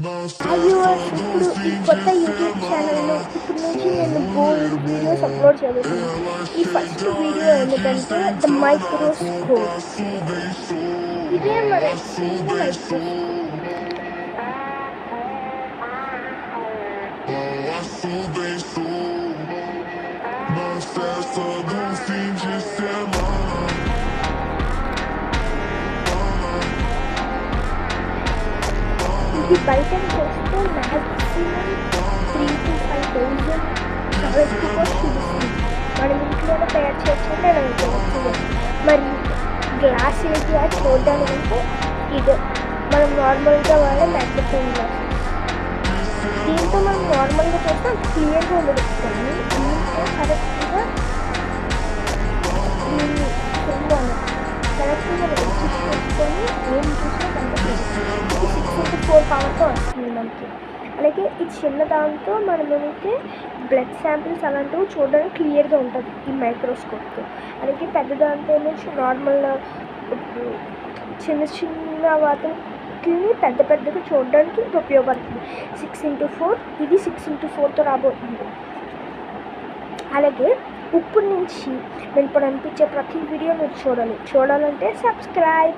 Viewers, ఇప్పుడు ఈ కొత్త యూట్యూబ్ ఛానల్లో ఇప్పుడు నుంచి నేను బోల్డ్ వీడియోస్ అప్లోడ్ చేయబోతున్నాను. ఈ ఫస్ట్ వీడియో ఏంటంటే ద మైక్రోస్కోప్. ఇదే మన ఇది బయట చూస్తే మ్యాక్సిమం 3,000 to 5,000 ఎక్కువ చూపిస్తుంది. మనం ఇంట్లోనే తయారు చేయొచ్చు నేను అనుకోవచ్చు. మరి గ్లాస్ ఏంటి అది చూడడానికంటే ఇది మనం నార్మల్గా వాడే మ్యాగ్నిఫైయింగ్ గ్లాస్. దీంతో మనం నార్మల్గా చూస్తే అంత క్లియర్గా ఉండదు, కానీ దీంతో కరెక్ట్గా దీన్ని కరెక్ట్గా రెజిస్ట్ చేసుకొని ఏం చూసినా కనిపిస్తుంది. ఇది 6x4 పవర్తో వస్తుంది మనకి. అలాగే ఈ చిన్న దాంతో మనకి బ్లడ్ శాంపిల్స్ అలాంటివి చూడడానికి క్లియర్గా ఉంటుంది ఈ మైక్రోస్కోప్తో. అలాగే పెద్ద దాంతో నార్మల్ చిన్న చిన్న వాటిని పెద్ద పెద్దగా చూడడానికి ఇది ఉపయోగపడుతుంది. 6x4 ఇది 6x4తో రాబోతుంది. అలాగే ఇప్పుడు నుంచి నేను ఇప్పుడు అనిపించే ప్రతి వీడియో మీరు చూడాలంటే సబ్స్క్రైబ్.